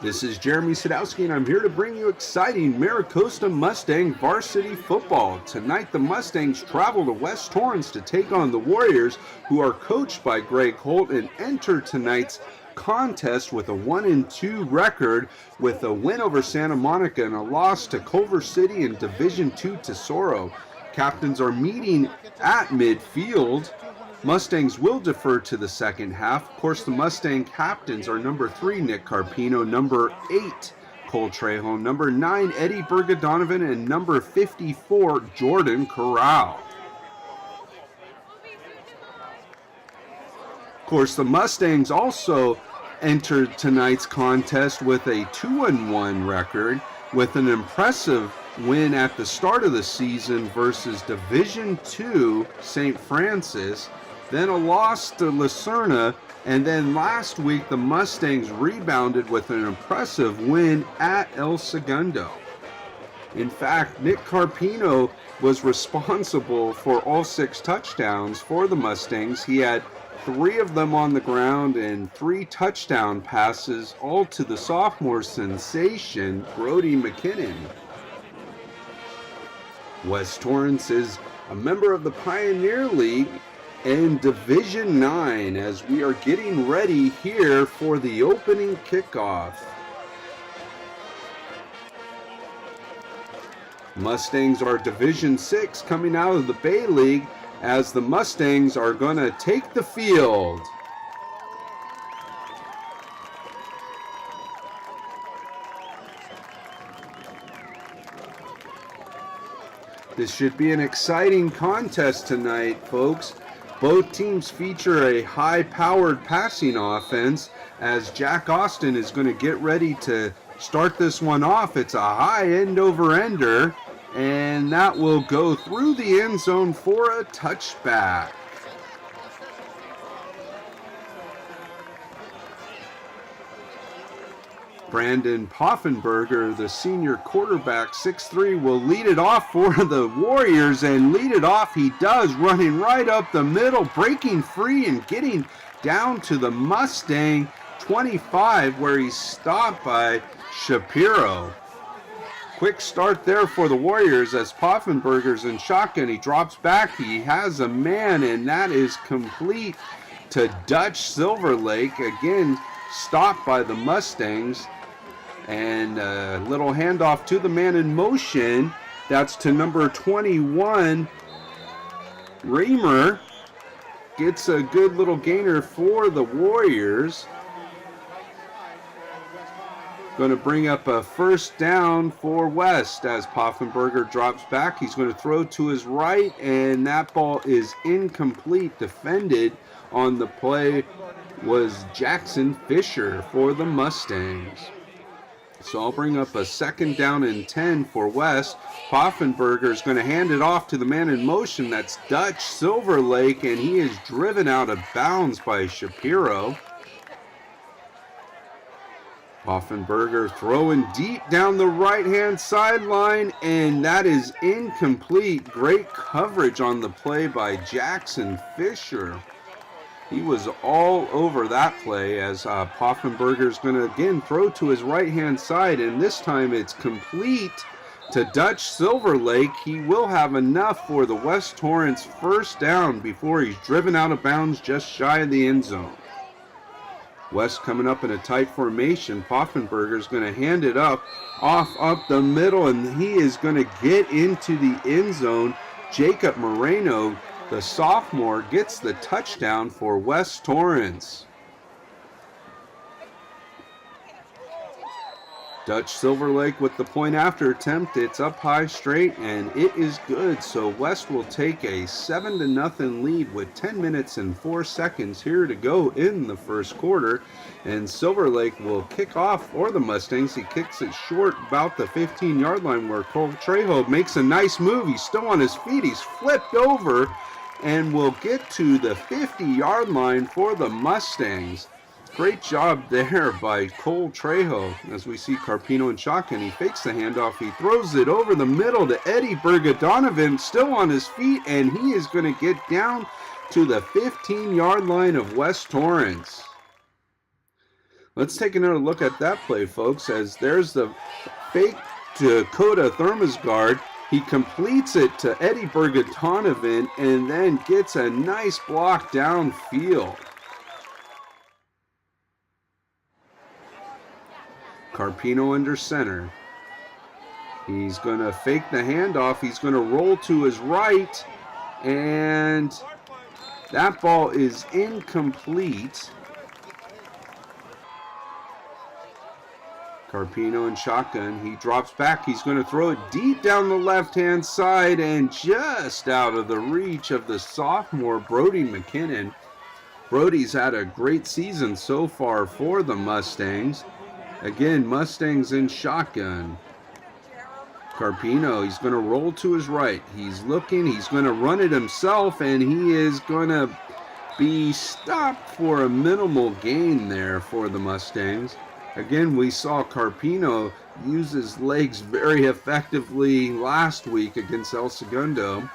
This is Jeremy Sadowski, and I'm here to bring you exciting Maricosta Mustang varsity football. Tonight, the Mustangs travel to West Torrance to take on the Warriors, who are coached by Greg Holt, and enter tonight's contest with a 1-2 record, with a win over Santa Monica and a loss to Culver City and Division II Tesoro. Captains are meeting at midfield. Mustangs will defer to the second half. Of course, the Mustang captains are number 3, Nick Carpino, number 8, Cole Trejo, number 9, Eddie Berga-Donovan, and number 54, Jordan Corral. Of course, the Mustangs also entered tonight's contest with a 2-1 record, with an impressive win at the start of the season versus Division II St. Francis, then a loss to Lucerna, and then last week the Mustangs rebounded with an impressive win at El Segundo. In fact, Nick Carpino was responsible for all 6 touchdowns for the Mustangs. He had 3 of them on the ground and 3 touchdown passes, all to the sophomore sensation, Brody McKinnon. West Torrance is a member of the Pioneer League and Division 9 as we are getting ready here for the opening kickoff. Mustangs are Division 6 coming out of the Bay League as the Mustangs are going to take the field. This should be an exciting contest tonight, folks. Both teams feature a high-powered passing offense as Jack Austin is going to get ready to start this one off. It's a high end-over-ender, and that will go through the end zone for a touchback. Brandon Poffenberger, the senior quarterback, 6'3", will lead it off for the Warriors, and lead it off he does, running right up the middle, breaking free and getting down to the Mustang 25, where he's stopped by Shapiro. Quick start there for the Warriors as Poffenberger's in shotgun. He drops back, he has a man, and that is complete to Dutch Silverlake. Again, stopped by the Mustangs. And a little handoff to the man in motion. That's to number 21, Reamer. Gets a good little gainer for the Warriors. Going to bring up a first down for West as Poffenberger drops back. He's going to throw to his right, and that ball is incomplete. Defended on the play was Jackson Fisher for the Mustangs. So I'll bring up a second down and 10 for West. Poffenberger is going to hand it off to the man in motion. That's Dutch Silverlake, and he is driven out of bounds by Shapiro. Poffenberger throwing deep down the right-hand sideline, and that is incomplete. Great coverage on the play by Jackson Fisher. He was all over that play as Poffenberger is going to again throw to his right-hand side, and this time it's complete to Dutch Silverlake. He will have enough for the West Torrance first down before he's driven out of bounds just shy of the end zone. West coming up in a tight formation. Poffenberger is going to hand it up the middle, and he is going to get into the end zone. Jacob Moreno, the sophomore, gets the touchdown for West Torrance. Dutch Silverlake with the point after attempt. It's up high straight, and it is good. So West will take a 7-0 lead with 10 minutes and 4 seconds here to go in the first quarter. And Silverlake will kick off for the Mustangs. He kicks it short about the 15-yard line, where Cole Trejo makes a nice move. He's still on his feet. He's flipped over and will get to the 50-yard line for the Mustangs. Great job there by Cole Trejo. As we see Carpino in shotgun, he fakes the handoff. He throws it over the middle to Eddie Berga-Donovan, still on his feet, and he is going to get down to the 15-yard line of West Torrance. Let's take another look at that play, folks, as there's the fake Dakota Thermosguard. He completes it to Eddie Bergatonovan and then gets a nice block downfield. Carpino under center. He's going to fake the handoff. He's going to roll to his right, and that ball is incomplete. Carpino in shotgun. He drops back. He's going to throw it deep down the left-hand side and just out of the reach of the sophomore Brody McKinnon. Brody's had a great season so far for the Mustangs. Again, Mustangs in shotgun. Carpino, he's going to roll to his right. He's looking. He's going to run it himself, and he is going to be stopped for a minimal gain there for the Mustangs. Again, we saw Carpino use his legs very effectively last week against El Segundo,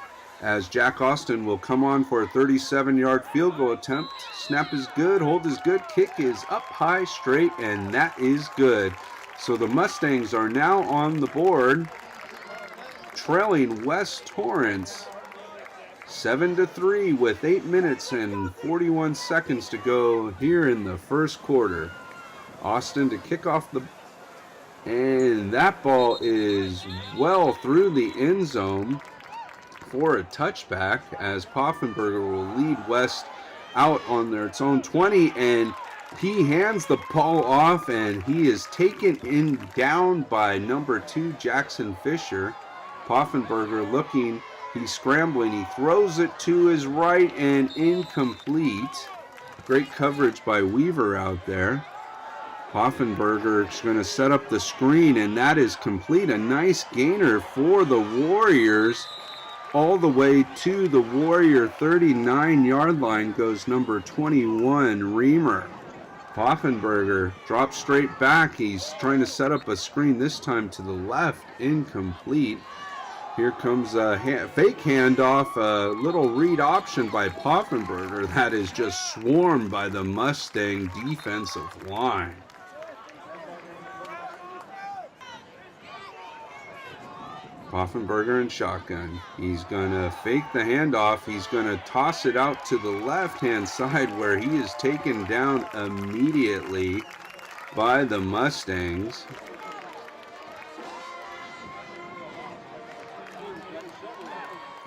as Jack Austin will come on for a 37-yard field goal attempt. Snap is good, hold is good, kick is up high, straight, and that is good. So the Mustangs are now on the board, trailing West Torrance 7-3 with 8 minutes and 41 seconds to go here in the first quarter. Austin to kick off and that ball is well through the end zone for a touchback, as Poffenberger will lead West out on its own 20, and he hands the ball off, and he is taken down by number 2 Jackson Fisher. Poffenberger looking, he's scrambling, he throws it to his right and incomplete. Great coverage by Weaver out there. Poffenberger is going to set up the screen, and that is complete. A nice gainer for the Warriors. All the way to the Warrior 39-yard line goes number 21, Reamer. Poffenberger drops straight back. He's trying to set up a screen, this time to the left, incomplete. Here comes a fake handoff, a little read option by Poffenberger that is just swarmed by the Mustang defensive line. Poffenberger in shotgun. He's going to fake the handoff. He's going to toss it out to the left-hand side, where he is taken down immediately by the Mustangs.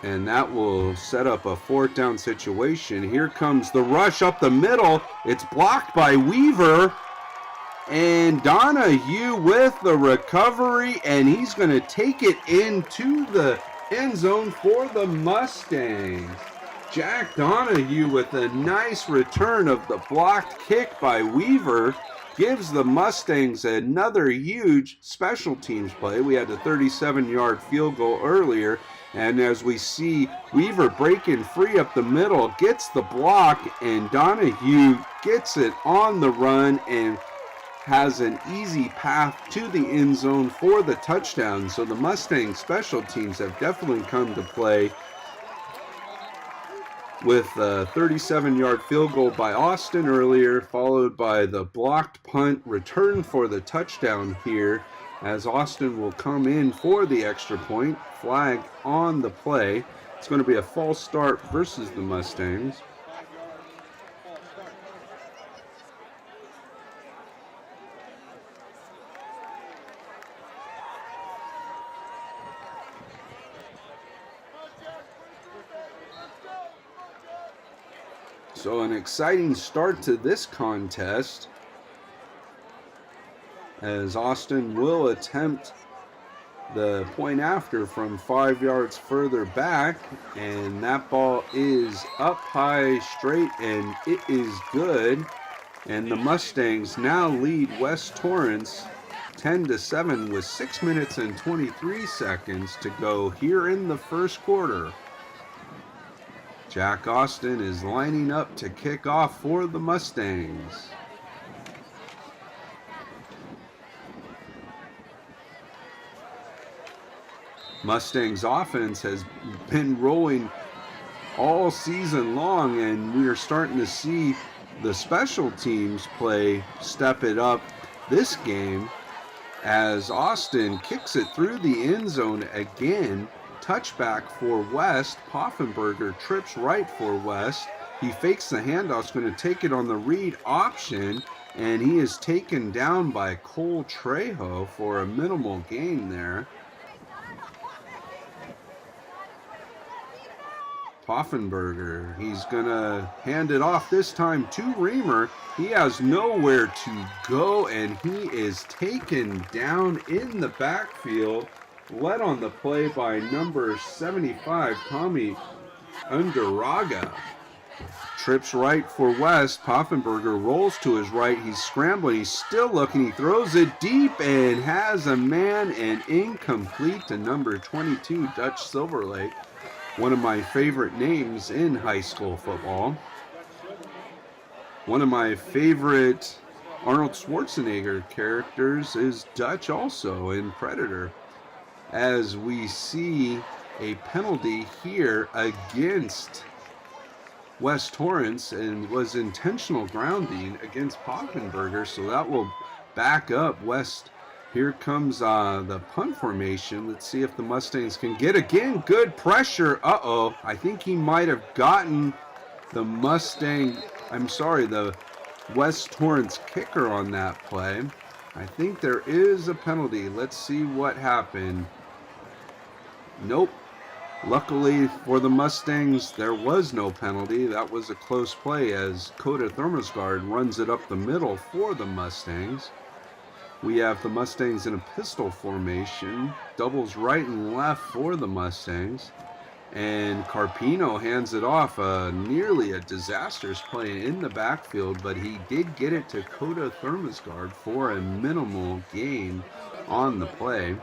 And that will set up a 4th down situation. Here comes the rush up the middle. It's blocked by Weaver. And Donahue with the recovery, and he's going to take it into the end zone for the Mustangs. Jack Donahue with a nice return of the blocked kick by Weaver gives the Mustangs another huge special teams play. We had a 37-yard field goal earlier, and as we see Weaver breaking free up the middle, gets the block, and Donahue gets it on the run and has an easy path to the end zone for the touchdown. So the Mustang special teams have definitely come to play, with a 37-yard field goal by Austin earlier, followed by the blocked punt return for the touchdown here, as Austin will come in for the extra point. Flag on the play. It's going to be a false start versus the Mustangs. So an exciting start to this contest, as Austin will attempt the point after from 5 yards further back, and that ball is up high, straight, and it is good. And the Mustangs now lead West Torrance 10-7 with 6 minutes and 23 seconds to go here in the first quarter. Jack Austin is lining up to kick off for the Mustangs. Mustangs offense has been rolling all season long, and we are starting to see the special teams play step it up this game as Austin kicks it through the end zone again. Touchback for West. Poffenberger trips right for West. He fakes the handoff, going to take it on the read option, and he is taken down by Cole Trejo for a minimal gain there. Poffenberger, he's going to hand it off this time to Reamer. He has nowhere to go, and he is taken down in the backfield, led on the play by number 75, Tommy Undaraga. Trips right for West. Poffenberger rolls to his right. He's scrambling. He's still looking. He throws it deep and has a man, and incomplete to number 22, Dutch Silverlake. One of my favorite names in high school football. One of my favorite Arnold Schwarzenegger characters is Dutch also in Predator. As we see a penalty here against West Torrance, and was intentional grounding against Poffenberger, so that will back up West. Here comes the punt formation. Let's see if the Mustangs can get again. Good pressure. I think he might have gotten the West Torrance kicker on that play. I think there is a penalty. Let's see what happened. Nope. Luckily for the Mustangs, there was no penalty. That was a close play as Coda Thermosgard runs it up the middle for the Mustangs. We have the Mustangs in a pistol formation, doubles right and left for the Mustangs, and Carpino hands it off. Nearly a disastrous play in the backfield, but he did get it to Coda Thermosgard for a minimal gain on the play.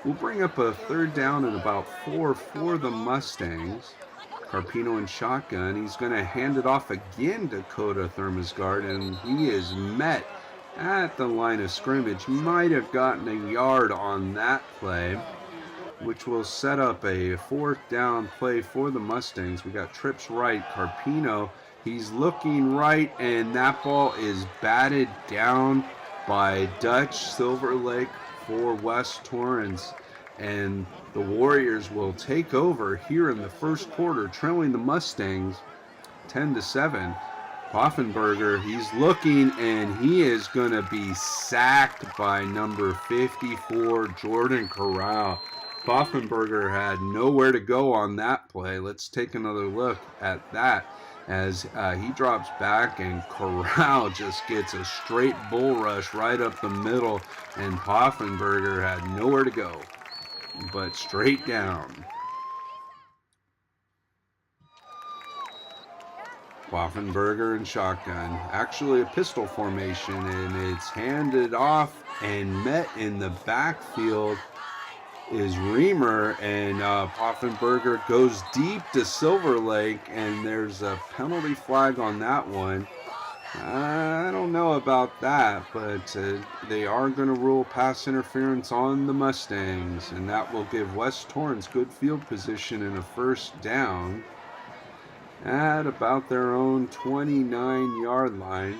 We'll bring up a third down and about 4 for the Mustangs. Carpino in shotgun. He's going to hand it off again to Coda Thermosgard, and he is met at the line of scrimmage. Might have gotten a yard on that play, which will set up a 4th down play for the Mustangs. We got trips right. Carpino, he's looking right, and that ball is batted down by Dutch Silverlake for West Torrance, and the Warriors will take over here in the first quarter, trailing the Mustangs 10-7. Poffenberger, he's looking, and he is going to be sacked by number 54, Jordan Corral. Poffenberger had nowhere to go on that play. Let's take another look at that as he drops back, and Corral just gets a straight bull rush right up the middle, and Poffenberger had nowhere to go but straight down. Poffenberger and shotgun, actually a pistol formation, and it's handed off, and met in the backfield is Reamer, and Poffenberger goes deep to Silverlake, and there's a penalty flag on that one. I don't know about that, but they are going to rule pass interference on the Mustangs, and that will give West Torrance good field position in a 1st down at about their own 29-yard line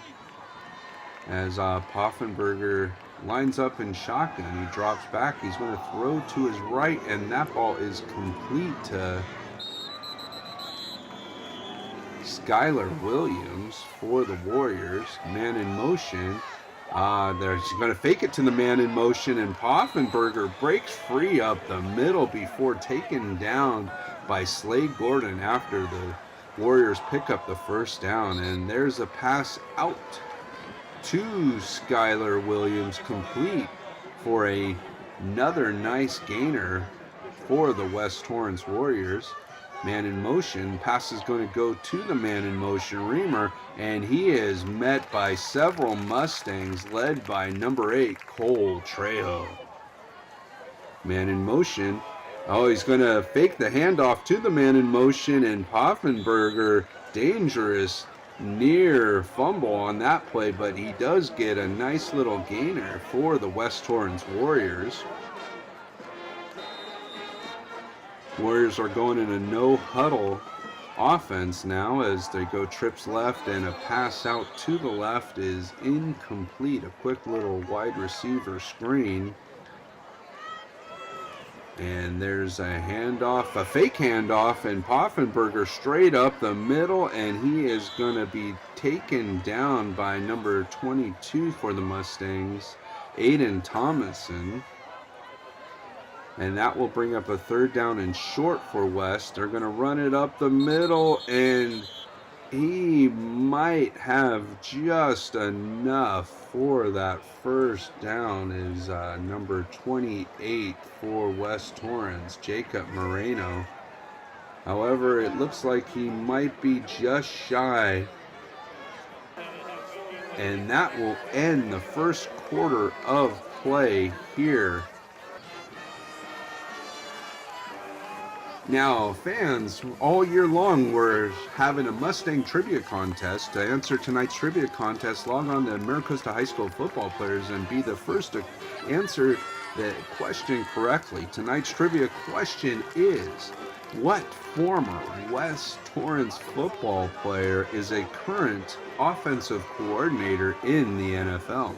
as Poffenberger lines up in shotgun. He drops back. He's going to throw to his right, and that ball is complete to Skylar Williams for the Warriors. Man in motion. They're going to fake it to the man in motion, and Poffenberger breaks free up the middle before taken down by Slade Gordon after the Warriors pick up the 1st down. And there's a pass out to Skylar Williams, complete for another nice gainer for the West Torrance Warriors. Man in motion, pass is going to go to the man in motion, Reamer, and he is met by several Mustangs led by number 8, Cole Trejo. Man in motion, he's going to fake the handoff to the man in motion, and Poffenberger, dangerous near fumble on that play, but he does get a nice little gainer for the West Torrance Warriors. Warriors are going in a no huddle offense now as they go trips left, and a pass out to the left is incomplete. A quick little wide receiver screen. And there's a handoff, a fake handoff, and Poffenberger straight up the middle, and he is going to be taken down by number 22 for the Mustangs, Aiden Thomason. And that will bring up a third down and short for West. They're going to run it up the middle, and he might have just enough for that first down. Is number 28 for West Torrance, Jacob Moreno. However, it looks like he might be just shy. And that will end the first quarter of play here. Now, fans, all year long, we're having a Mustang trivia contest. To answer tonight's trivia contest, log on to Maricosta High School football players and be the first to answer the question correctly. Tonight's trivia question is, what former West Torrance football player is a current offensive coordinator in the NFL?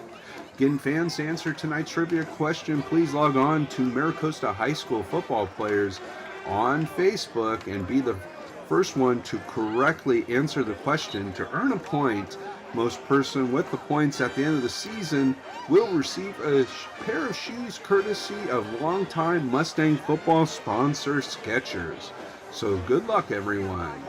Again, fans, to answer tonight's trivia question, please log on to Maricosta High School football players on Facebook and be the first one to correctly answer the question to earn a point. Most person with the points at the end of the season will receive a pair of shoes courtesy of longtime Mustang football sponsor Skechers. So good luck, everyone.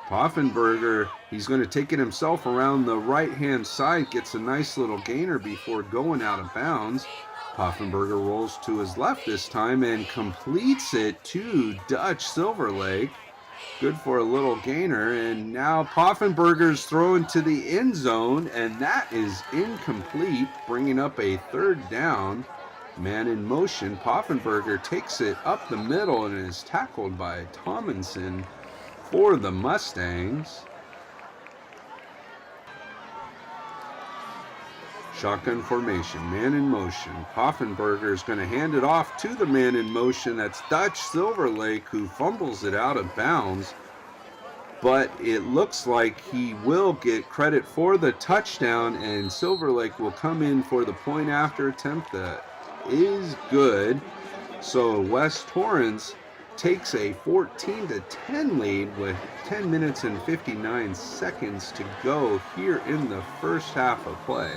Poffenberger, he's going to take it himself around the right-hand side, gets a nice little gainer before going out of bounds. Poffenberger rolls to his left this time and completes it to Dutch Silverlake. Good for a little gainer. And now Poffenberger's throwing to the end zone, and that is incomplete, bringing up a third down. Man in motion. Poffenberger takes it up the middle and is tackled by Tomlinson for the Mustangs. Shotgun formation, man in motion. Poffenberger is going to hand it off to the man in motion. That's Dutch Silverlake, who fumbles it out of bounds. But it looks like he will get credit for the touchdown, and Silverlake will come in for the point after attempt. That is good. So West Torrance takes a 14-10 lead with 10 minutes and 59 seconds to go here in the first half of play.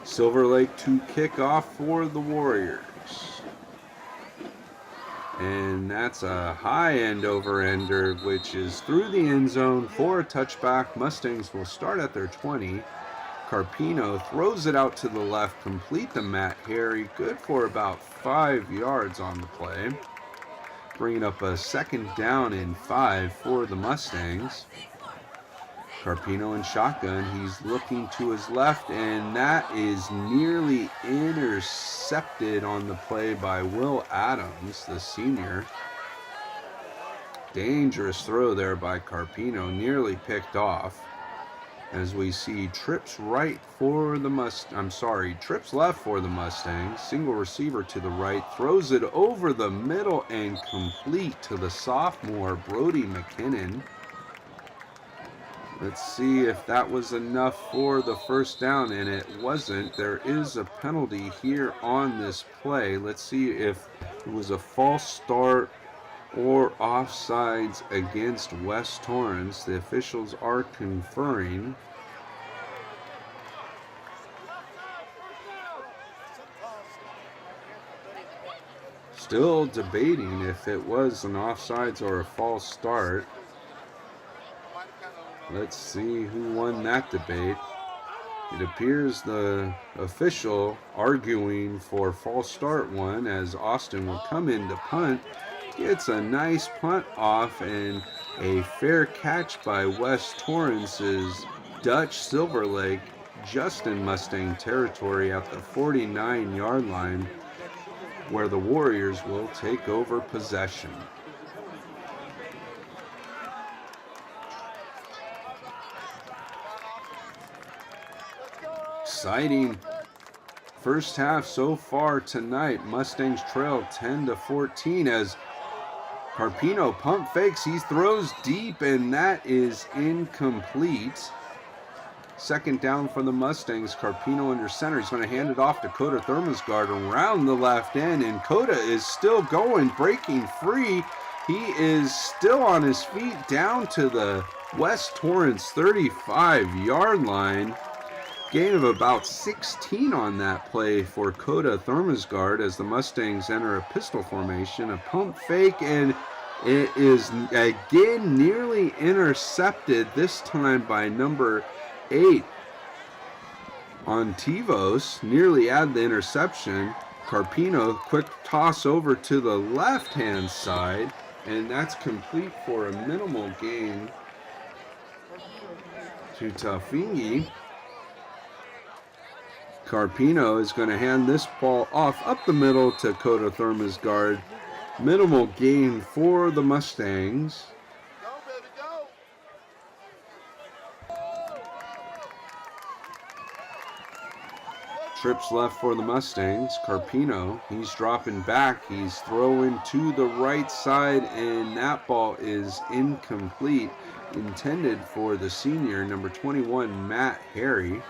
Silverlake to kick off for the Warriors. And that's a high-end over-ender, which is through the end zone for a touchback. Mustangs will start at their 20. Carpino throws it out to the left, complete to Matt Harry. Good for about 5 yards on the play. Bringing up a second down and 5 for the Mustangs. Carpino in shotgun, he's looking to his left, and that is nearly intercepted on the play by Will Adams, the senior. Dangerous throw there by Carpino, nearly picked off. As we see trips left for the Mustangs. Single receiver to the right, throws it over the middle and complete to the sophomore Brody McKinnon. Let's see if that was enough for the first down, and it wasn't. There is a penalty here on this play. Let's see if it was a false start or offsides against West Torrance. The officials are conferring. Still debating if it was an offsides or a false start. Let's see who won that debate. It appears the official arguing for false start won, as Austin will come in to punt. Gets a nice punt off, and a fair catch by West Torrance's Dutch Silverlake, just in Mustang territory at the 49-yard line, where the Warriors will take over possession. Exciting first half so far tonight. Mustangs trail 10-14 as Carpino pump fakes. He throws deep, and that is incomplete. Second down for the Mustangs. Carpino under center. He's going to hand it off to Coda Thermosgard around the left end, and Coda is still going, breaking free. He is still on his feet down to the West Torrance 35-yard line. Gain of about 16 on that play for Coda Thermosgard as the Mustangs enter a pistol formation. A pump fake, and it is again nearly intercepted, this time by number 8 on Tivos. Nearly had the interception. Carpino, quick toss over to the left-hand side, and that's complete for a minimal gain to Tafingi. Carpino is going to hand this ball off up the middle to Coda Thermosgard. Minimal gain for the Mustangs. Go, baby, go. Trips left for the Mustangs. Carpino, he's dropping back. He's throwing to the right side, and that ball is incomplete. Intended for the senior, number 21, Matt Harry.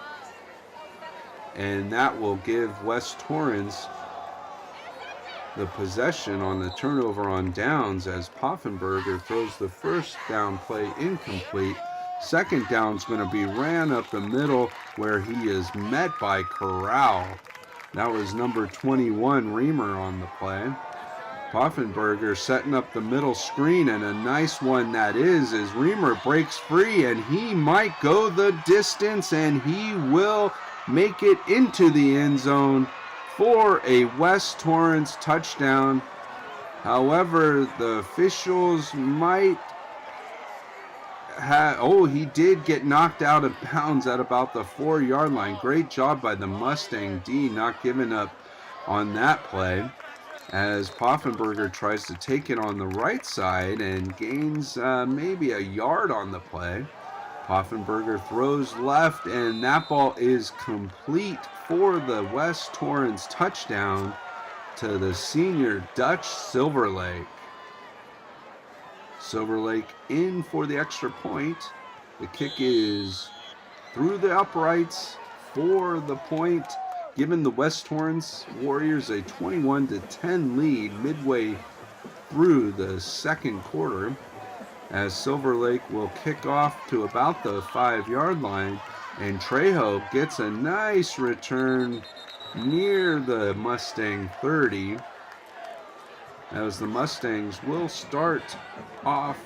And that will give West Torrance the possession on the turnover on downs as Poffenberger throws the first down play incomplete. Second down's going to be ran up the middle where he is met by Corral. That was number 21, Reamer, on the play. Poffenberger setting up the middle screen, and a nice one that is, as Reamer breaks free, and he might go the distance, and he will make it into the end zone for a West Torrance touchdown. However, the officials might he did get knocked out of bounds at about the 4-yard line. Great job by the Mustang D, not giving up on that play, as Poffenberger tries to take it on the right side and gains maybe a yard on the play. Poffenberger throws left, and that ball is complete for the West Torrance touchdown to the senior Dutch Silverlake. Silverlake in for the extra point. The kick is through the uprights for the point, giving the West Torrance Warriors a 21-10 lead midway through the second quarter, as Silverlake will kick off to about the 5-yard line, and Trejo gets a nice return near the Mustang 30, as the Mustangs will start off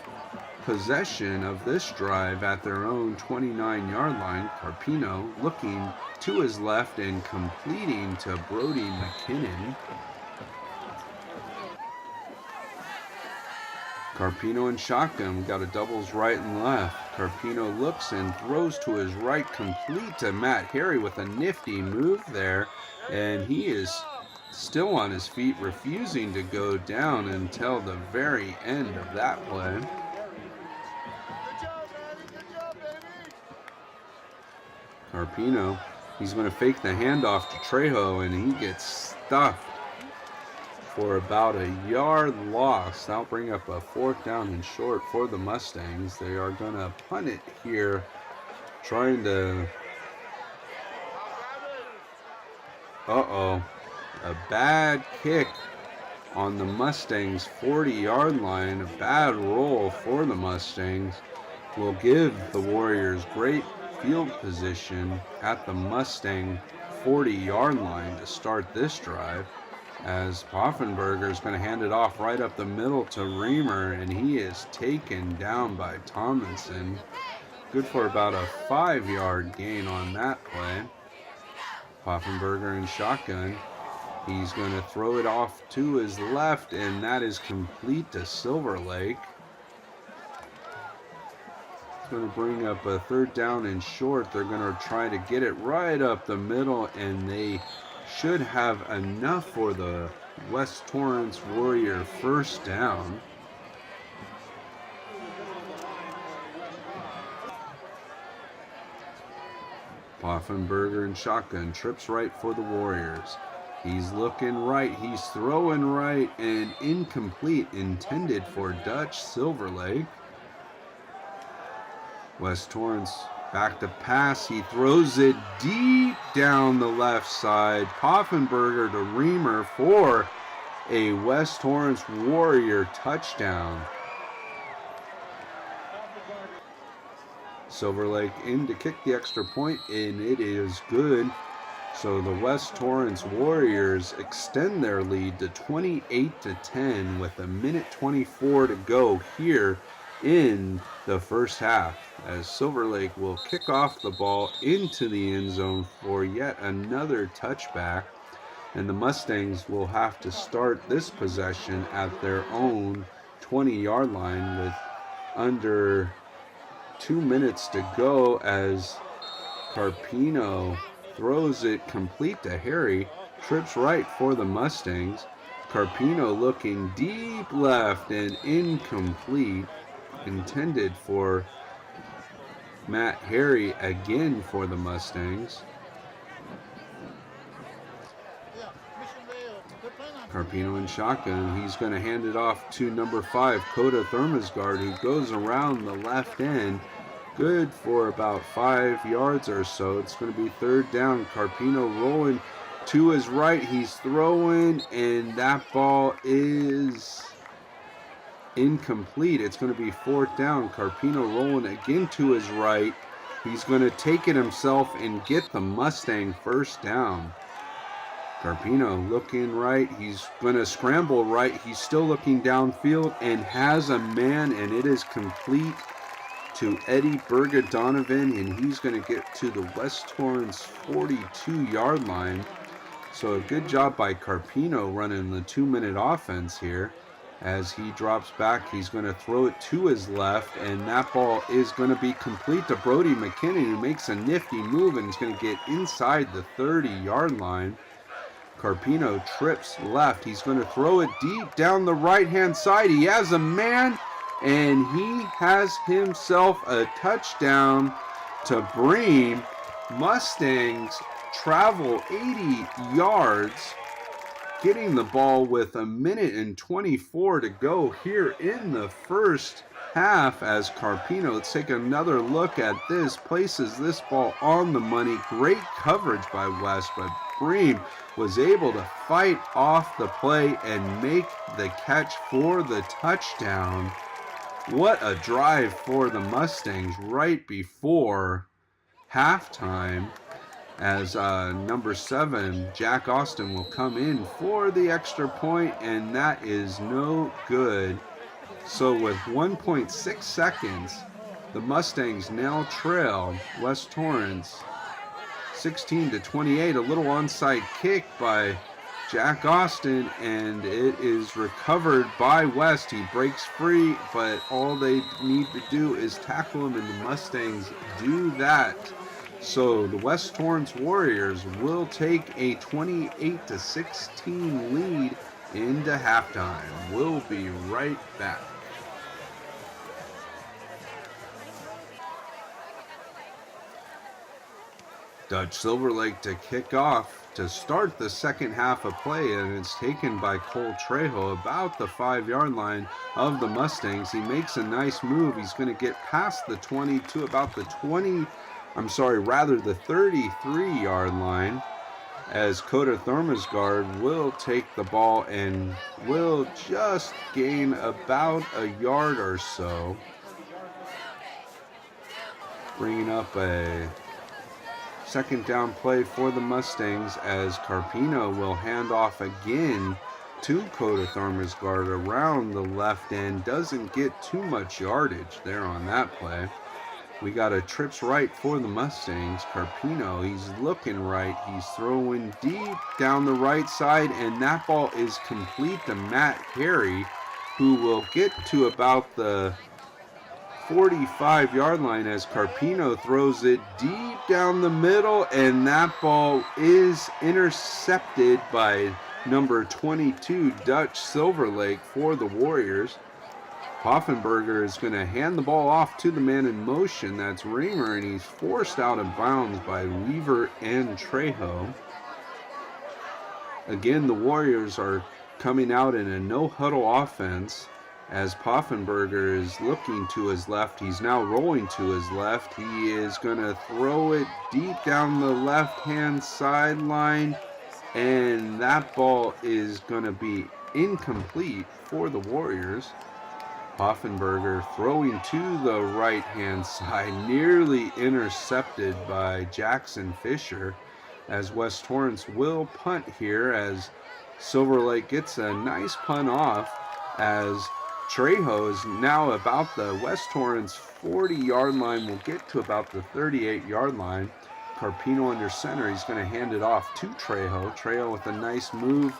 possession of this drive at their own 29-yard line. Carpino looking to his left and completing to Brody McKinnon. Carpino and shotgun. We got a doubles right and left. Carpino looks and throws to his right, complete to Matt Harry with a nifty move there. And he is still on his feet, refusing to go down until the very end of that play. Good job, man. Good job, baby. Carpino, he's going to fake the handoff to Trejo, and he gets stuffed for about a yard loss. That'll bring up a 4th down and short for the Mustangs. They are going to punt it here, trying to... A bad kick on the Mustangs' 40-yard line. A bad roll for the Mustangs will give the Warriors great field position at the Mustang 40-yard line to start this drive, as Poffenberger is going to hand it off right up the middle to Reamer, and he is taken down by Tomlinson. Good for about a 5-yard gain on that play. Poffenberger in shotgun. He's going to throw it off to his left, and that is complete to Silverlake. It's going to bring up a 3rd down and short. They're going to try to get it right up the middle, and they should have enough for the West Torrance Warrior 1st down. Poffenberger and shotgun, trips right for the Warriors. He's looking right, he's throwing right, and incomplete, intended for Dutch Silver Lake. West Torrance back to pass. He throws it deep down the left side. Poffenberger to Reamer for a West Torrance Warrior touchdown. Silver Lake in to kick the extra point, and it is good. So the West Torrance Warriors extend their lead to 28-10 with a minute 24 to go here in the first half, as Silver Lake will kick off the ball into the end zone for yet another touchback, and the Mustangs will have to start this possession at their own 20-yard line with under 2 minutes to go, as Carpino throws it complete to Harry, trips right for the Mustangs. Carpino looking deep left and incomplete, intended for Matt Harry again for the Mustangs. Carpino in shotgun. He's going to hand it off to number 5, Coda Thermosgard, who goes around the left end. Good for about 5 yards or so. It's going to be third down. Carpino rolling to his right. He's throwing, and that ball is incomplete. It's going to be fourth down. Carpino rolling again to his right. He's going to take it himself and get the Mustang first down. Carpino looking right. He's going to scramble right. He's still looking downfield and has a man, and it is complete to Eddie Berga-Donovan, and he's going to get to the West Torrance 42-yard line. So a good job by Carpino running the 2-minute offense here. As he drops back, he's going to throw it to his left, and that ball is going to be complete to Brody McKinnon, who makes a nifty move and is going to get inside the 30-yard line. Carpino trips left. He's going to throw it deep down the right-hand side. He has a man, and he has himself a touchdown to Bream. Mustangs travel 80 yards, getting the ball with a minute and 24 to go here in the first half, as Carpino, let's take another look at this, places this ball on the money. Great coverage by West, but Bream was able to fight off the play and make the catch for the touchdown. What a drive for the Mustangs right before halftime, as number 7, Jack Austin, will come in for the extra point, and that is no good. So with 1.6 seconds, the Mustangs now trail West Torrance 16-28. A little onside kick by Jack Austin, and it is recovered by West. He breaks free, but all they need to do is tackle him, and the Mustangs do that. So the West Torrance Warriors will take a 28-16 lead into halftime. We'll be right back. Dutch Silver Lake to kick off to start the second half of play, and it's taken by Cole Trejo about the 5-yard line of the Mustangs. He makes a nice move. He's going to get past the 20 to about the 33-yard line, as Coda Thermosgard will take the ball and will just gain about a yard or so, bringing up a second down play for the Mustangs, as Carpino will hand off again to Coda Thermosgard around the left end. Doesn't get too much yardage there on that play. We got a trips right for the Mustangs. Carpino, he's looking right. He's throwing deep down the right side, and that ball is complete to Matt Harry, who will get to about the 45-yard line, as Carpino throws it deep down the middle, and that ball is intercepted by number 22, Dutch Silver Lake, for the Warriors. Poffenberger is going to hand the ball off to the man in motion. That's Reamer, and he's forced out of bounds by Weaver and Trejo. Again, the Warriors are coming out in a no-huddle offense as Poffenberger is looking to his left. He's now rolling to his left. He is going to throw it deep down the left-hand sideline, and that ball is going to be incomplete for the Warriors. Poffenberger throwing to the right-hand side, nearly intercepted by Jackson Fisher, as West Torrance will punt here as Silver Lake gets a nice punt off as Trejo is now about the West Torrance 40-yard line, will get to about the 38-yard line. Carpino under center, he's going to hand it off to Trejo. Trejo with a nice move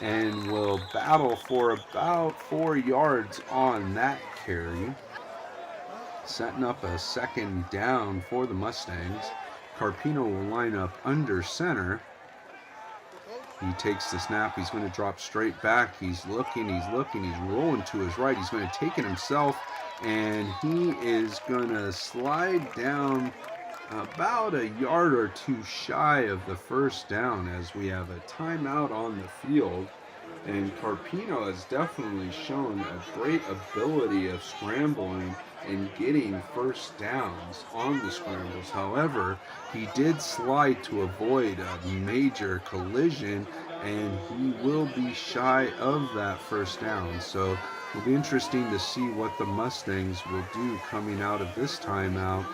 and will battle for about 4 yards on that carry. Setting up a second down for the Mustangs. Carpino will line up under center. He takes the snap. He's going to drop straight back. He's looking. He's rolling to his right. He's going to take it himself, and he is going to slide down about a yard or two shy of the first down as we have a timeout on the field. And Carpino has definitely shown a great ability of scrambling and getting first downs on the scrambles. However, he did slide to avoid a major collision, and he will be shy of that first down. So it'll be interesting to see what the Mustangs will do coming out of this timeout.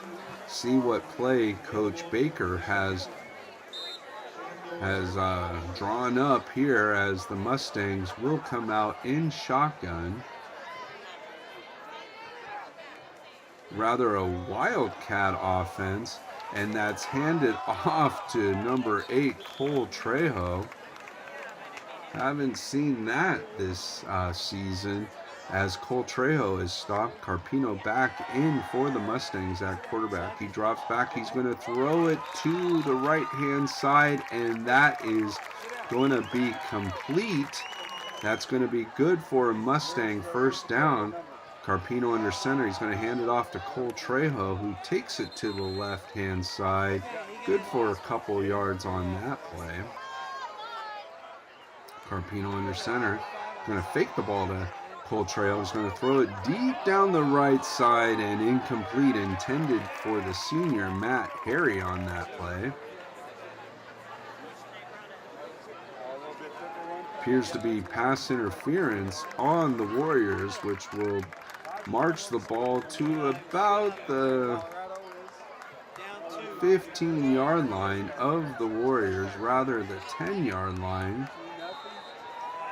See what play Coach Baker has drawn up here as the Mustangs will come out in shotgun. Rather a wildcat offense, and that's handed off to number 8, Cole Trejo. Haven't seen that this season as Cole Trejo is stopped. Carpino back in for the Mustangs at quarterback. He drops back. He's going to throw it to the right-hand side, and that is going to be complete. That's going to be good for a Mustang first down. Carpino under center. He's going to hand it off to Cole Trejo, who takes it to the left-hand side. Good for a couple yards on that play. Carpino under center. Going to fake the ball to Cole Trejo. He's going to throw it deep down the right side and incomplete, intended for the senior Matt Harry on that play. Appears to be pass interference on the Warriors, which will march the ball to about the 15-yard line of the Warriors, rather the 10-yard line.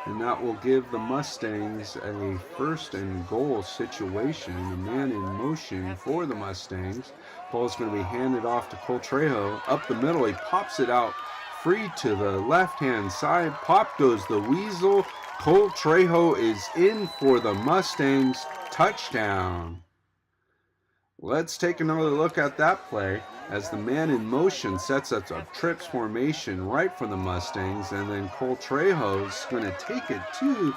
And that will give the Mustangs a first and goal situation. A man in motion for the Mustangs. Ball's going to be handed off to Cole Trejo. Up the middle, he pops it out free to the left-hand side. Pop goes the Weasel. Cole Trejo is in for the Mustangs. Touchdown. Let's take another look at that play as the man in motion sets up a trips formation right for the Mustangs, and then Cole Trejo's going to take it to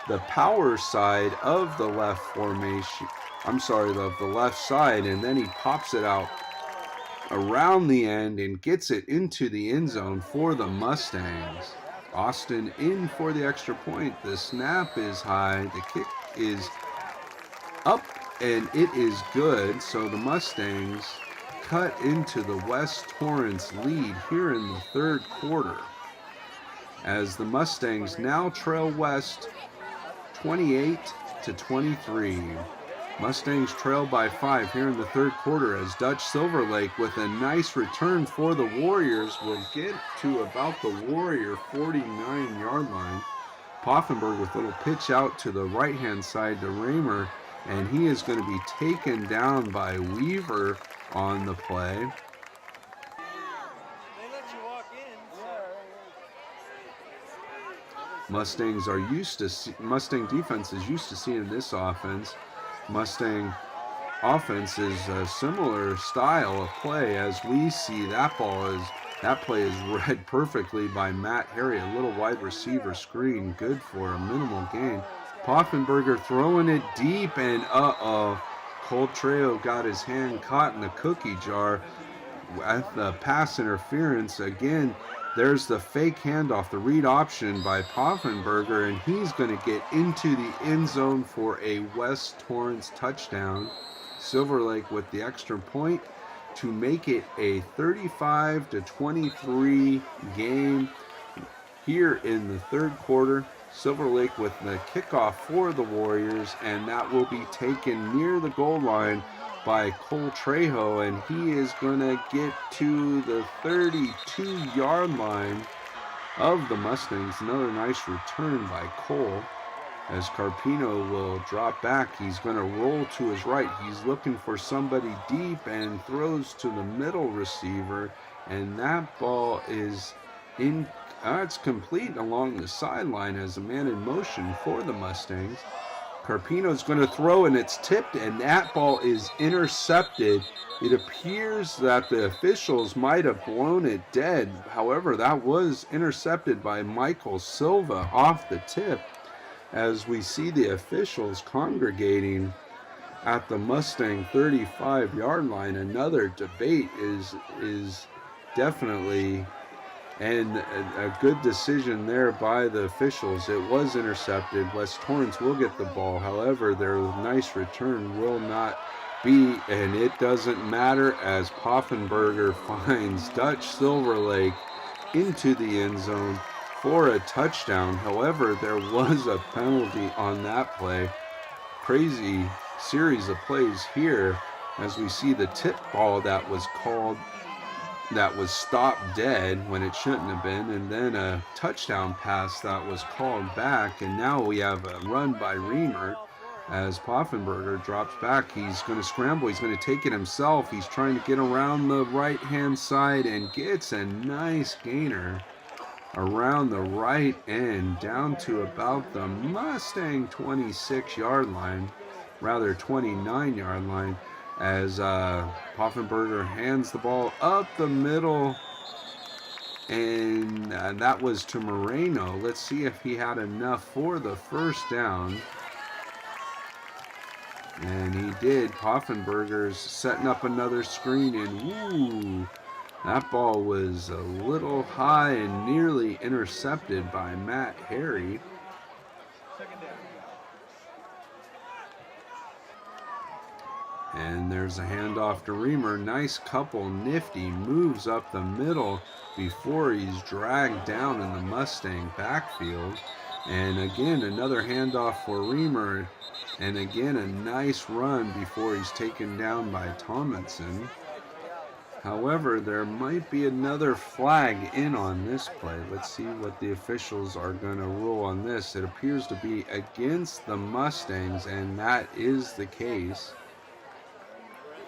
the power side of the left formation. Of the left side, and then he pops it out around the end and gets it into the end zone for the Mustangs. Austin in for the extra point. The snap is high. The kick is up, and it is good. So the Mustangs cut into the West Torrance lead here in the third quarter, as the Mustangs now trail West 28-23. Mustangs trail by 5 here in the third quarter as Dutch Silver Lake, with a nice return for the Warriors, will get to about the Warrior 49-yard line. Poffenberg with a little pitch out to the right-hand side to Raymer, and he is going to be taken down by Weaver on the play. Mustang defense is used to seeing this offense. Mustang offense is a similar style of play as we see that play is read perfectly by Matt Harry, a little wide receiver screen, good for a minimal gain. Poffenberger throwing it deep, and Cole Trejo got his hand caught in the cookie jar. at the pass interference. Again, there's the fake handoff, the read option by Poffenberger, and he's going to get into the end zone for a West Torrance touchdown. Silver Lake with the extra point to make it a 35-23 game here in the third quarter. Silver Lake with the kickoff for the Warriors, and that will be taken near the goal line by Cole Trejo, and he is going to get to the 32-yard line of the Mustangs. Another nice return by Cole as Carpino will drop back. He's going to roll to his right. He's looking for somebody deep and throws to the middle receiver, and that ball is it's complete along the sideline as a man in motion for the Mustangs. Carpino's going to throw, and it's tipped, and that ball is intercepted. It appears that the officials might have blown it dead. However, that was intercepted by Michael Silva off the tip, as we see the officials congregating at the Mustang 35-yard line. Another debate is definitely, and a good decision there by the officials. It was intercepted. West Torrance will get the ball. However, their nice return will not be, and it doesn't matter as Poffenberger finds Dutch Silver Lake into the end zone for a touchdown. However, there was a penalty on that play. Crazy series of plays here as we see the tip ball that was called, that was stopped dead when it shouldn't have been, and then a touchdown pass that was called back, and now we have a run by Reamer as Poffenberger drops back. He's going to scramble. He's going to take it himself. He's trying to get around the right-hand side and gets a nice gainer around the right end down to about the Mustang 26-yard line, rather 29-yard line, as Poffenberger hands the ball up the middle, and that was to Moreno. Let's see if he had enough for the first down. And he did. Poffenberger's setting up another screen, and that ball was a little high and nearly intercepted by Matt Harry. And there's a handoff to Reamer. Nice couple nifty moves up the middle before he's dragged down in the Mustang backfield. And again, another handoff for Reamer. And again, a nice run before he's taken down by Tomlinson. However, there might be another flag in on this play. Let's see what the officials are going to rule on this. It appears to be against the Mustangs, and that is the case.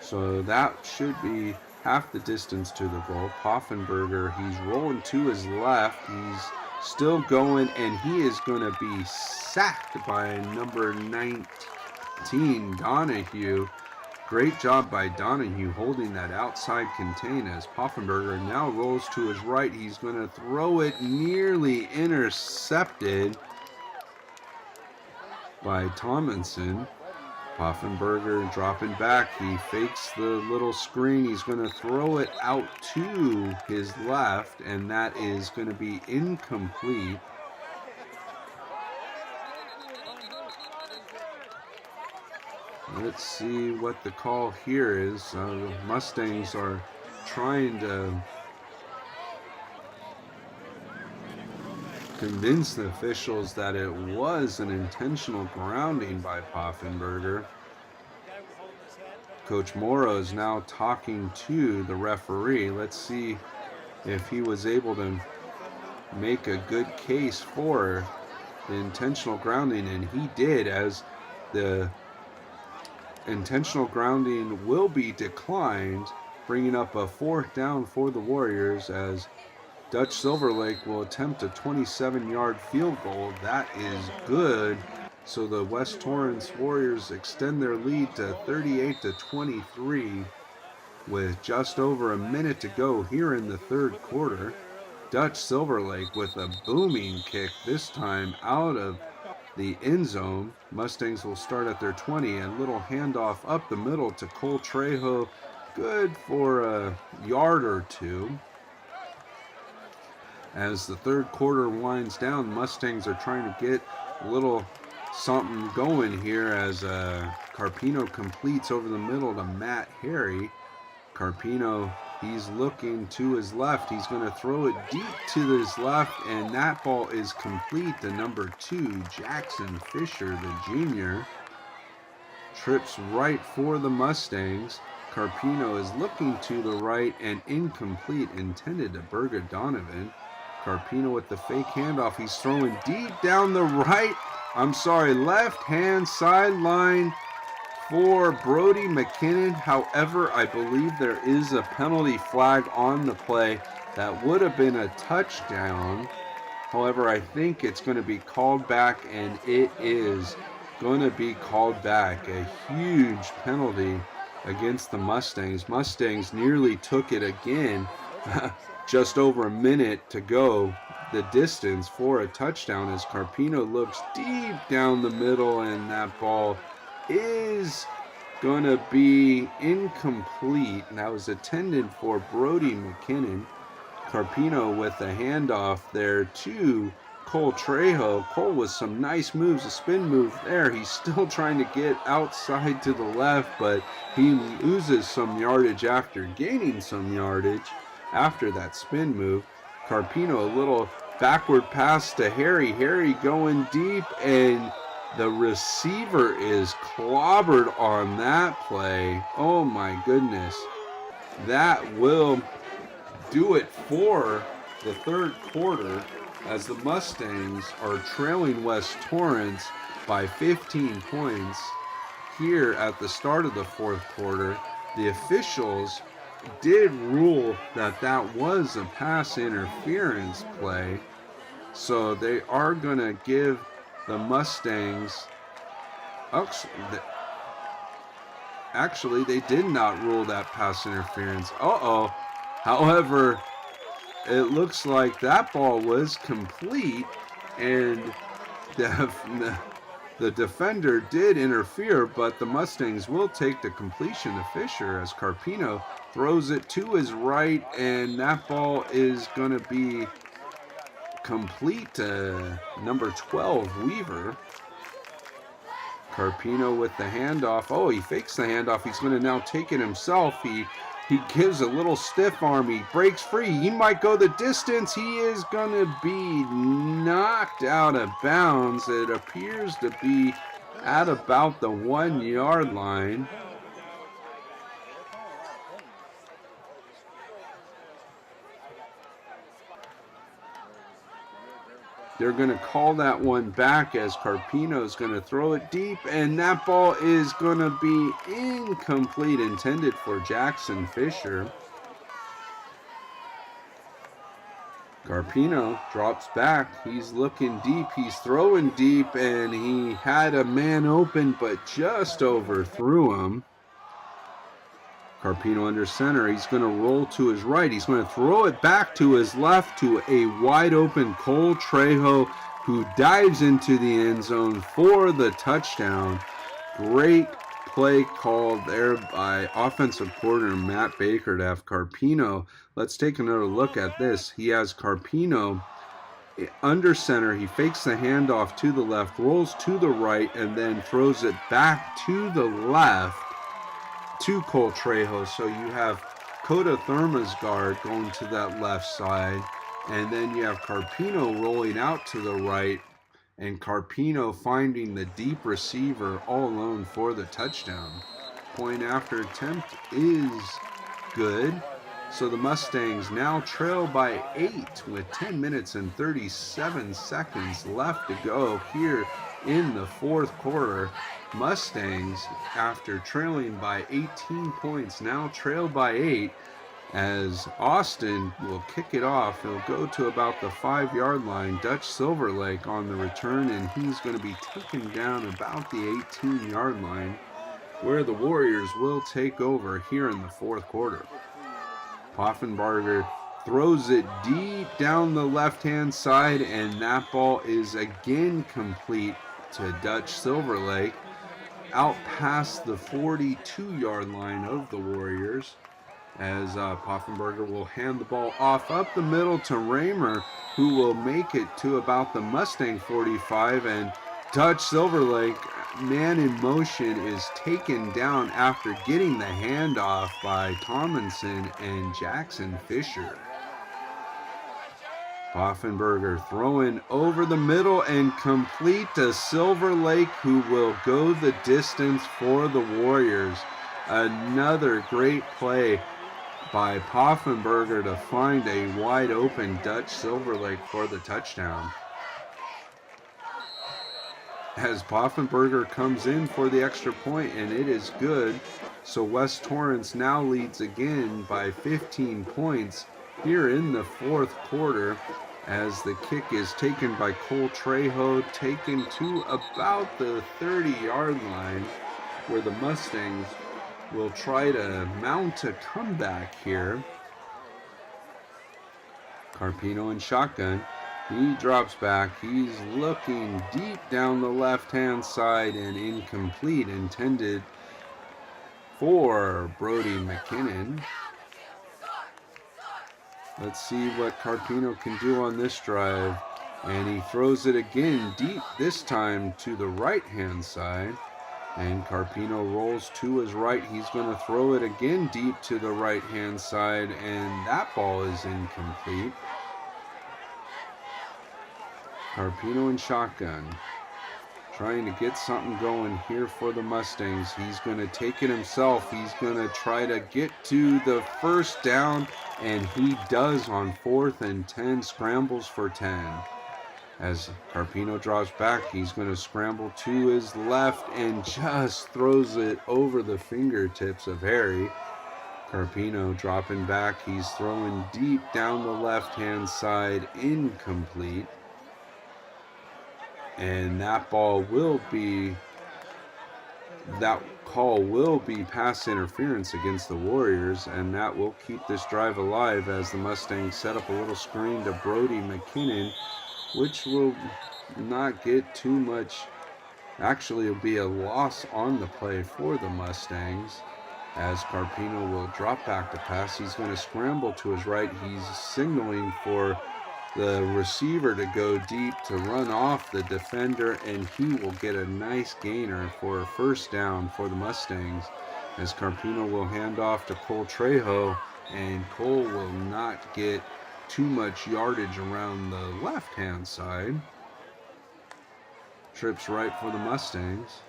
So that should be half the distance to the goal. Poffenberger, he's rolling to his left. He's still going, and he is going to be sacked by number 19, Donahue. Great job by Donahue holding that outside contain as Poffenberger now rolls to his right. He's going to throw it, nearly intercepted by Tomlinson. Poffenberger dropping back. He fakes the little screen. He's going to throw it out to his left, and that is going to be incomplete. Let's see what the call here is. The Mustangs are trying to convince the officials that it was an intentional grounding by Poffenberger. Coach Morrow is now talking to the referee. Let's see if he was able to make a good case for the intentional grounding, and he did, as the intentional grounding will be declined, bringing up a fourth down for the Warriors as Dutch Silver Lake will attempt a 27-yard field goal. That is good. So the West Torrance Warriors extend their lead to 38-23 with just over a minute to go here in the third quarter. Dutch Silver Lake with a booming kick, this time out of the end zone. Mustangs will start at their 20. A little handoff up the middle to Cole Trejo. good for a yard or two. As the third quarter winds down, Mustangs are trying to get a little something going here as Carpino completes over the middle to Matt Harry. Carpino, he's looking to his left. He's going to throw it deep to his left, and that ball is complete to number 2, Jackson Fisher, the junior. Trips right for the Mustangs. Carpino is looking to the right and incomplete, intended to Berga Donovan. Carpino with the fake handoff. He's throwing deep down the left-hand sideline for Brody McKinnon. However, I believe there is a penalty flag on the play. That would have been a touchdown. However, I think it's going to be called back, and it is going to be called back. A huge penalty against the Mustangs. Mustangs nearly took it again. Just over a minute to go the distance for a touchdown as Carpino looks deep down the middle, and that ball is going to be incomplete. And that was intended for Brody McKinnon. Carpino with a handoff there to Cole Trejo. Cole with some nice moves, a spin move there. He's still trying to get outside to the left, but he loses some yardage after gaining some yardage after that spin move. Carpino, a little backward pass to Harry. Harry going deep, and the receiver is clobbered on that play. Oh my goodness. That will do it for the third quarter as the Mustangs are trailing West Torrance by 15 points. Here at the start of the fourth quarter, the officials did rule that that was a pass interference play, so they are going to give the Mustangs, actually they did not rule that pass interference. However, it looks like that ball was complete, and the defender did interfere, but the Mustangs will take the completion to Fisher as Carpino throws it to his right, and that ball is going to be complete to number 12, Weaver. Carpino with the handoff. Oh, he fakes the handoff. He's going to now take it himself. He gives a little stiff arm. He breaks free. He might go the distance. He is going to be knocked out of bounds. It appears to be at about the 1 yard line. They're going to call that one back as Carpino is going to throw it deep, and that ball is going to be incomplete, intended for Jackson Fisher. Carpino drops back. He's looking deep. He's throwing deep, and he had a man open, but just overthrew him. Carpino under center. He's going to roll to his right. He's going to throw it back to his left to a wide open Cole Trejo, who dives into the end zone for the touchdown. Great play called there by offensive coordinator Matt Baker to have Carpino. Let's take another look at this. He has Carpino under center. He fakes the handoff to the left, rolls to the right, and then throws it back to the left to Cole Trejo. So you have Coda Thermosgard going to that left side, and then you have Carpino rolling out to the right, and Carpino finding the deep receiver all alone for the touchdown. Point after attempt is good. So the Mustangs now trail by 8 with 10 minutes and 37 seconds left to go here in the fourth quarter. Mustangs, after trailing by 18 points, now trail by 8 as Austin will kick it off. He'll go to about the 5 yard line. Dutch Silverlake on the return, and he's going to be taken down about the 18 yard line, where the Warriors will take over here in the fourth quarter. Poffenbarger throws it deep down the left-hand side, and that ball is again complete to Dutch Silverlake. out past the 42-yard line of the Warriors, as Poffenberger will hand the ball off up the middle to Raymer, who will make it to about the Mustang 45, and Dutch Silverlake, man in motion, is taken down after getting the handoff by Tomlinson and Jackson Fisher. Poffenberger throwing over the middle and complete to Silverlake, who will go the distance for the Warriors. Another great play by Poffenberger to find a wide open Dutch Silverlake for the touchdown. As Poffenberger comes in for the extra point, and it is good. So West Torrance now leads again by 15 points here in the fourth quarter, as the kick is taken by Cole Trejo, taken to about the 30-yard line, where the Mustangs will try to mount a comeback here. Carpino in shotgun. He drops back. He's looking deep down the left-hand side and incomplete, intended for Brody McKinnon. Let's see what Carpino can do on this drive. And he throws it again deep, this time to the right-hand side. And Carpino rolls to his right. He's going to throw it again deep to the right-hand side, and that ball is incomplete. Carpino in shotgun, trying to get something going here for the Mustangs. He's going to take it himself. He's going to try to get to the first down, and he does on 4th and 10, scrambles for 10. As Carpino drops back, he's going to scramble to his left and just throws it over the fingertips of Harry. Carpino dropping back. He's throwing deep down the left-hand side, incomplete. And that call will be pass interference against the Warriors, and that will keep this drive alive as the Mustangs set up a little screen to Brody McKinnon, which will not get too much. Actually, it'll be a loss on the play for the Mustangs, as Carpino will drop back to pass. He's going to scramble to his right. He's signaling for the receiver to go deep to run off the defender, and he will get a nice gainer for a first down for the Mustangs, as Carpino will hand off to Cole Trejo, and Cole will not get too much yardage around the left-hand side. Trips right for the Mustangs.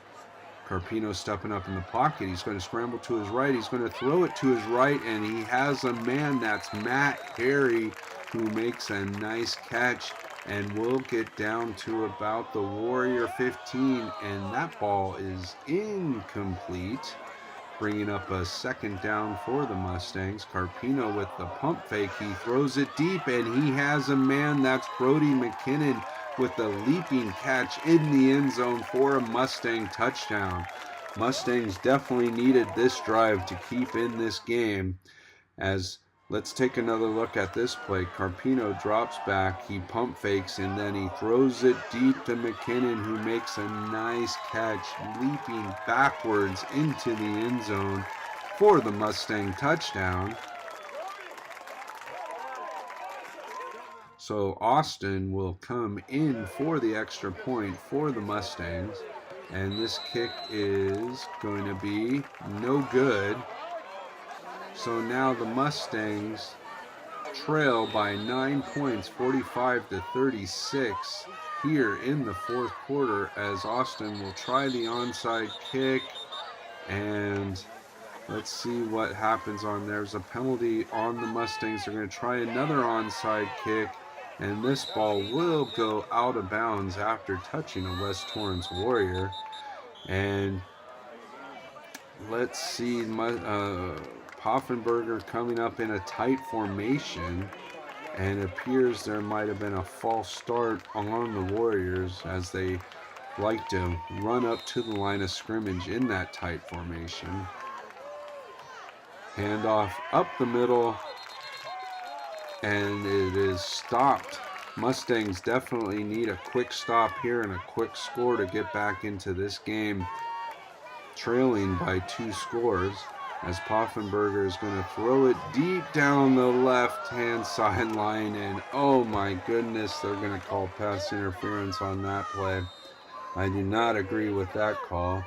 Carpino stepping up in the pocket. He's going to scramble to his right. He's going to throw it to his right, and he has a man. That's Matt Harry, who makes a nice catch and will get down to about the Warrior 15, and that ball is incomplete, bringing up a second down for the Mustangs. Carpino with the pump fake. He throws it deep, and he has a man. That's Brody McKinnon with the leaping catch in the end zone for a Mustang touchdown. Mustangs definitely needed this drive to keep in this game. As let's take another look at this play. Carpino drops back, he pump fakes, and then he throws it deep to McKinnon, who makes a nice catch, leaping backwards into the end zone for the Mustang touchdown. So Austin will come in for the extra point for the Mustangs, and this kick is going to be no good. So now the Mustangs trail by 9 points, 45-36 here in the fourth quarter, as Austin will try the onside kick, and let's see what happens on there. There's a penalty on the Mustangs. They're going to try another onside kick, and this ball will go out of bounds after touching a West Torrance Warrior. And let's see, Poffenberger coming up in a tight formation, and it appears there might have been a false start on the Warriors, as they like to run up to the line of scrimmage in that tight formation. Handoff up the middle, and it is stopped. Mustangs definitely need a quick stop here and a quick score to get back into this game. trailing by 2 scores, as Poffenberger is going to throw it deep down the left-hand sideline, and oh my goodness, they're going to call pass interference on that play. I do not agree with that call.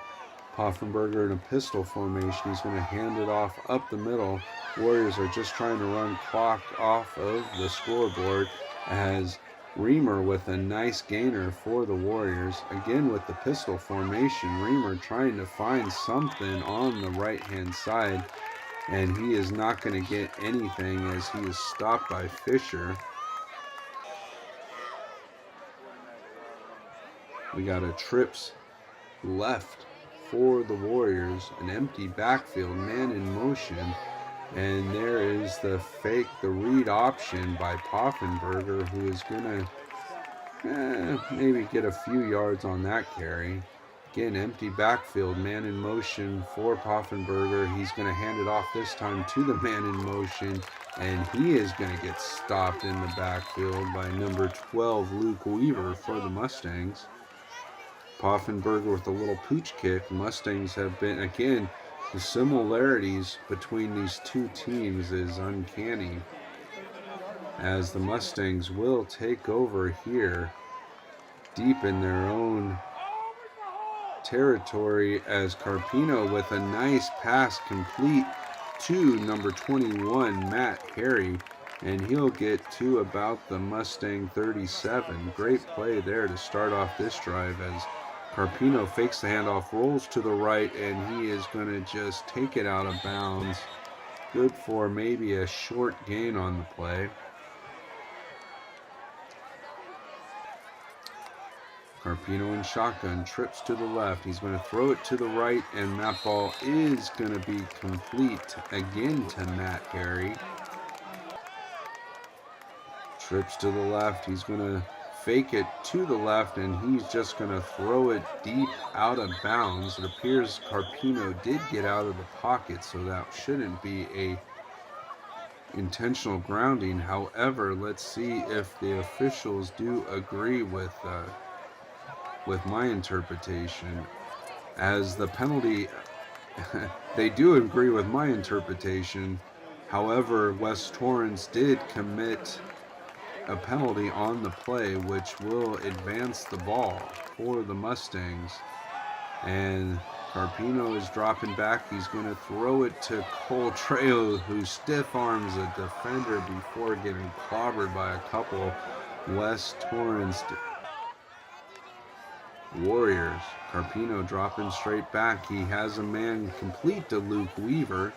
Poffenberger in a pistol formation. He's going to hand it off up the middle. Warriors are just trying to run clock off of the scoreboard, as Reamer with a nice gainer for the Warriors. Again with the pistol formation, Reamer trying to find something on the right-hand side, and he is not going to get anything as he is stopped by Fisher. We got a trips left for the Warriors, an empty backfield, man in motion, and there is the fake, the read option by Poffenberger, who is going to maybe get a few yards on that carry. Again, empty backfield, man in motion for Poffenberger. He's going to hand it off this time to the man in motion, and he is going to get stopped in the backfield by number 12, Luke Weaver for the Mustangs. Poffenberger with a little pooch kick. Mustangs have been, again, the similarities between these two teams is uncanny, as the Mustangs will take over here deep in their own territory, as Carpino with a nice pass complete to number 21, Matt Harry, and he'll get to about the Mustang 37. Great play there to start off this drive, as Carpino fakes the handoff, rolls to the right, and he is going to just take it out of bounds. Good for maybe a short gain on the play. Carpino in shotgun, trips to the left. He's going to throw it to the right, and that ball is going to be complete again to Matt Harry. Trips to the left. He's going to fake it to the left, and he's just going to throw it deep out of bounds. It appears Carpino did get out of the pocket, so that shouldn't be a intentional grounding. However, let's see if the officials do agree with my interpretation, as the penalty they do agree with my interpretation. However, West Torrance did commit a penalty on the play, which will advance the ball for the Mustangs. And Carpino is dropping back. He's going to throw it to Cole Trejo, who stiff arms a defender before getting clobbered by a couple West Torrance Warriors. Carpino dropping straight back. He has a man complete to Luke Weaver,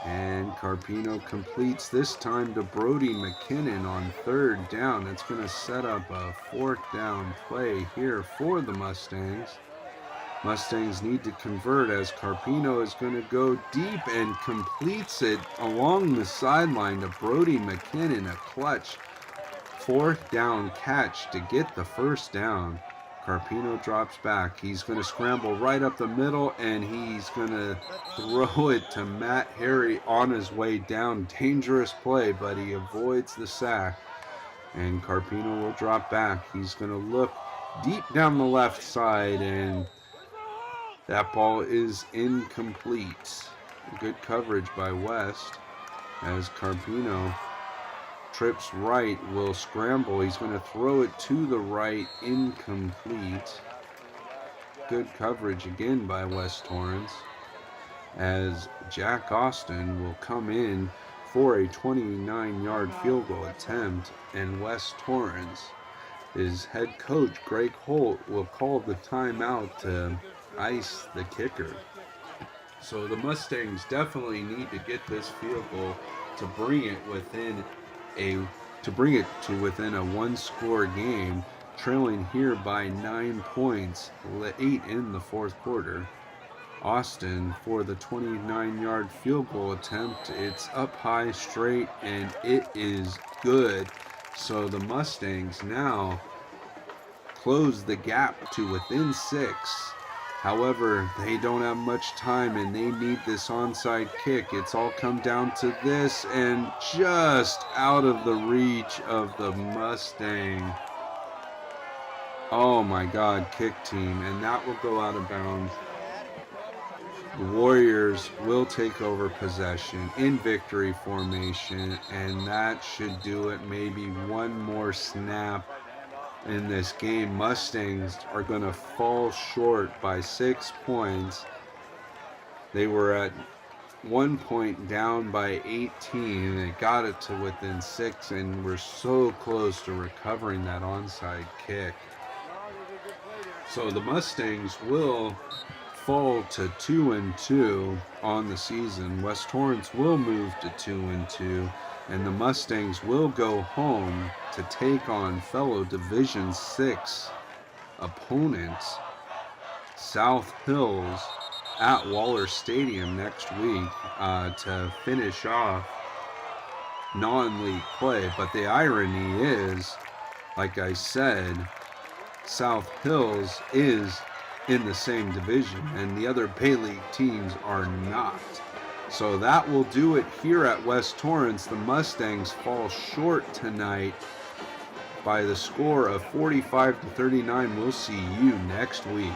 and Carpino completes this time to Brody McKinnon on third down. It's going to set up a fourth down play here for the Mustangs. Mustangs need to convert, as Carpino is going to go deep and completes it along the sideline to Brody McKinnon. A clutch fourth down catch to get the first down. Carpino drops back. He's going to scramble right up the middle, and he's going to throw it to Matt Harry on his way down. Dangerous play, but he avoids the sack, and Carpino will drop back. He's going to look deep down the left side, and that ball is incomplete. Good coverage by West, as Carpino trips right, will scramble. He's going to throw it to the right, incomplete. Good coverage again by West Torrance, as Jack Austin will come in for a 29-yard field goal attempt, and West Torrance, his head coach Greg Holt, will call the timeout to ice the kicker. So the Mustangs definitely need to get this field goal to bring it to within a one-score game, trailing here by 9 points late in the fourth quarter. Austin for the 29-yard field goal attempt. It's up high, straight, and it is good. So the Mustangs now close the gap to within 6. However, they don't have much time, and they need this onside kick. It's all come down to this, and just out of the reach of the Mustang Oh my God, kick team, and that will go out of bounds. The Warriors will take over possession in victory formation, and that should do it. Maybe one more snap in this game. Mustangs are going to fall short by 6 points. They were at 1 point down by 18. They got it to within 6, and we're so close to recovering that onside kick. So the Mustangs will fall to 2-2 on the season. West Torrance will move to 2-2, and the Mustangs will go home to take on fellow Division 6 opponents, South Hills, at Waller Stadium next week to finish off non-league play. But the irony is, like I said, South Hills is in the same division, and the other Bay League teams are not. So that will do it here at West Torrance. The Mustangs fall short tonight by the score of 45-39. We'll see you next week.